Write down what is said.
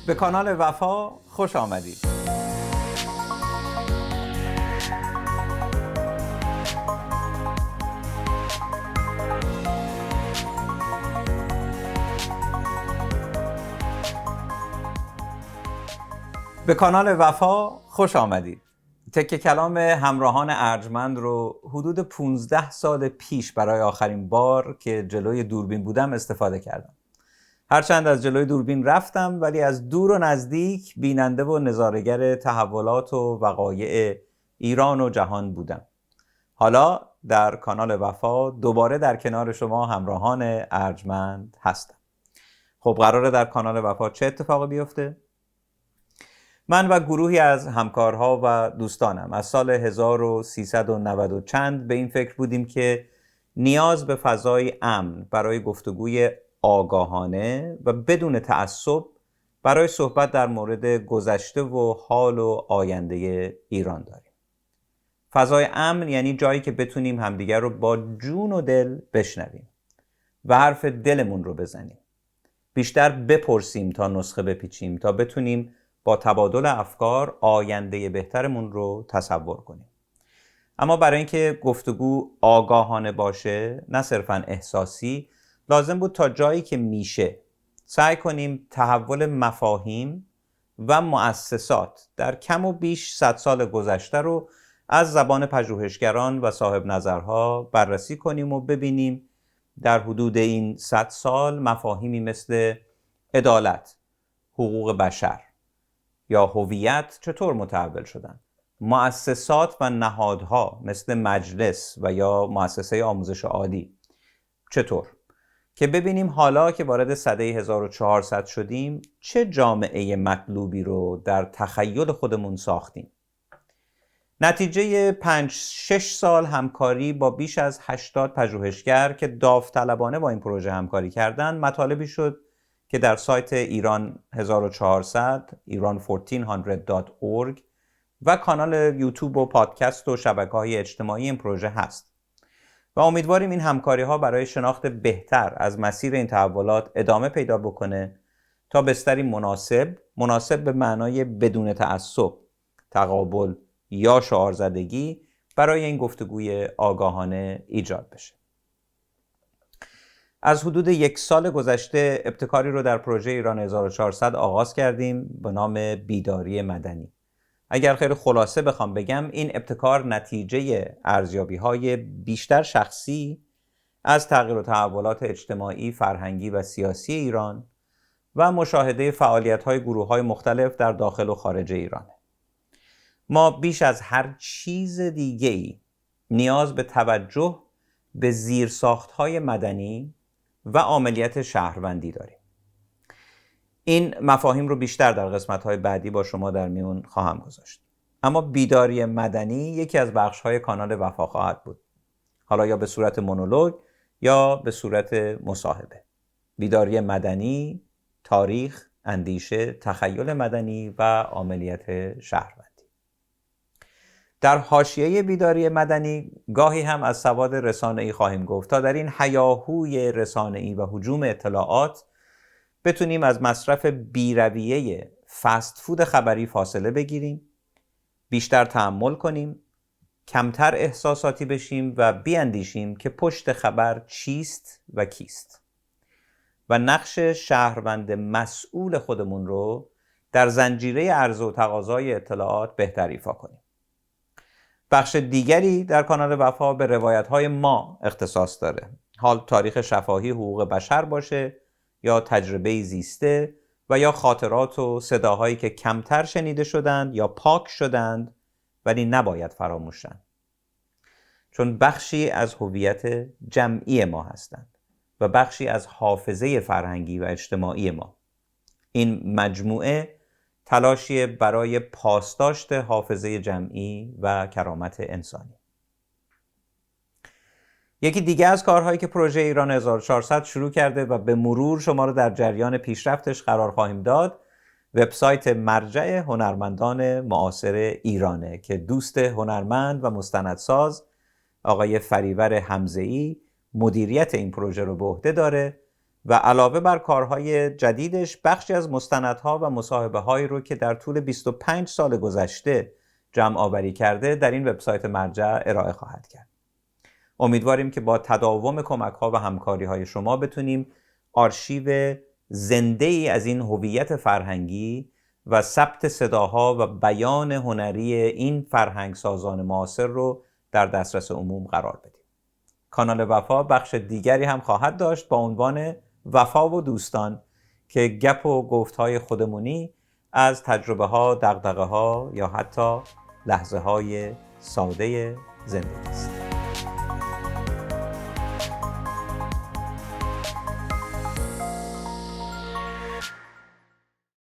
به کانال وفا خوش آمدید. به کانال وفا خوش آمدید. تکه کلام همراهان ارجمند رو حدود 15 سال پیش برای آخرین بار که جلوی دوربین بودم استفاده کردم. هرچند از جلوی دوربین رفتم ولی از دور و نزدیک بیننده و نظاره‌گر تحولات و وقایع ایران و جهان بودم. حالا در کانال وفا دوباره در کنار شما همراهان ارجمند هستم. خب قراره در کانال وفا چه اتفاقی بیفته؟ من و گروهی از همکارها و دوستانم از سال 1390 و چند به این فکر بودیم که نیاز به فضای امن برای گفتگوی آگاهانه و بدون تعصب برای صحبت در مورد گذشته و حال و آینده ایران داریم. فضای امن یعنی جایی که بتونیم همدیگر رو با جون و دل بشنویم و حرف دلمون رو بزنیم. بیشتر بپرسیم تا نسخه بپیچیم، تا بتونیم با تبادل افکار آینده بهترمون رو تصور کنیم. اما برای اینکه گفتگو آگاهانه باشه، نه صرفاً احساسی، لازم بود تا جایی که میشه سعی کنیم تحول مفاهیم و مؤسسات در کم و بیش 100 سال گذشته رو از زبان پژوهشگران و صاحب نظرها بررسی کنیم و ببینیم در حدود این 100 سال مفاهیمی مثل عدالت، حقوق بشر یا هویت چطور متحول شدن، مؤسسات و نهادها مثل مجلس و یا مؤسسه آموزش عالی چطور، که ببینیم حالا که وارد سده 1400 شدیم چه جامعه مطلوبی رو در تخیل خودمون ساختیم. نتیجه 5-6 سال همکاری با بیش از 80 پژوهشگر که داوطلبانه با این پروژه همکاری کردند، مطالبی شد که در سایت ایران 1400 iran1400.org و کانال یوتیوب و پادکست و شبکه‌های اجتماعی این پروژه هست و امیدواریم این همکاری‌ها برای شناخت بهتر از مسیر این تحولات ادامه پیدا بکنه تا بستری مناسب به معنای بدون تعصب، تقابل یا شعارزدگی برای این گفتگوی آگاهانه ایجاد بشه. از حدود 1 سال گذشته ابتکاری رو در پروژه ایران 1400 آغاز کردیم به نام بیداری مدنی. اگر خیلی خلاصه بخوام بگم، این ابتکار نتیجه ارزیابی‌های بیشتر شخصی از تغییر و تحولات اجتماعی، فرهنگی و سیاسی ایران و مشاهده فعالیت‌های گروه‌های مختلف در داخل و خارج ایرانه. ما بیش از هر چیز دیگه‌ای نیاز به توجه به زیرساخت‌های مدنی و عملیات شهروندی داریم. این مفاهیم رو بیشتر در قسمت‌های بعدی با شما در میون خواهم گذاشت. اما بیداری مدنی یکی از بخش‌های کانال وفا خواهد بود. حالا یا به صورت مونولوگ یا به صورت مصاحبه. بیداری مدنی، تاریخ، اندیشه، تخیل مدنی و عملیات شهروندی. در حاشیه بیداری مدنی گاهی هم از سواد رسانه‌ای خواهیم گفت تا در این هیاهوی رسانه‌ای و هجوم اطلاعات بتونیم از مصرف بی‌رویه فست فود خبری فاصله بگیریم، بیشتر تأمل کنیم، کمتر احساساتی بشیم و بیاندیشیم که پشت خبر چیست و کیست و نقش شهروند مسئول خودمون رو در زنجیره عرضه و تقاضای اطلاعات بهتر ایفا کنیم. بخش دیگری در کانال وفا به روایت‌های ما اختصاص داره. حال تاریخ شفاهی حقوق بشر باشه یا تجربه زیسته و یا خاطرات و صداهایی که کمتر شنیده شدند یا پاک شدند ولی نباید فراموشن، چون بخشی از هویت جمعی ما هستند و بخشی از حافظه فرهنگی و اجتماعی ما. این مجموعه تلاشی برای پاسداشت حافظه جمعی و کرامت انسانی. یکی دیگه از کارهایی که پروژه ایران 1400 شروع کرده و به مرور شما رو در جریان پیشرفتش قرار خواهیم داد، وبسایت مرجع هنرمندان معاصر ایرانه که دوست هنرمند و مستندساز آقای فریور حمزه‌ای مدیریت این پروژه رو به عهده داره و علاوه بر کارهای جدیدش بخشی از مستندها و مصاحبه هایی رو که در طول 25 سال گذشته جمع آوری کرده در این وبسایت مرجع ارائه خواهد کرد. امیدواریم که با تداوم کمک ها و همکاری های شما بتونیم آرشیو زنده ای از این هویت فرهنگی و ثبت صداها و بیان هنری این فرهنگ سازان معاصر رو در دسترس عموم قرار بدیم. کانال وفا بخش دیگری هم خواهد داشت با عنوان وفا و دوستان که گپ و گفت‌های خودمونی از تجربه ها، دغدغه ها یا حتی لحظه های ساده زندگی است.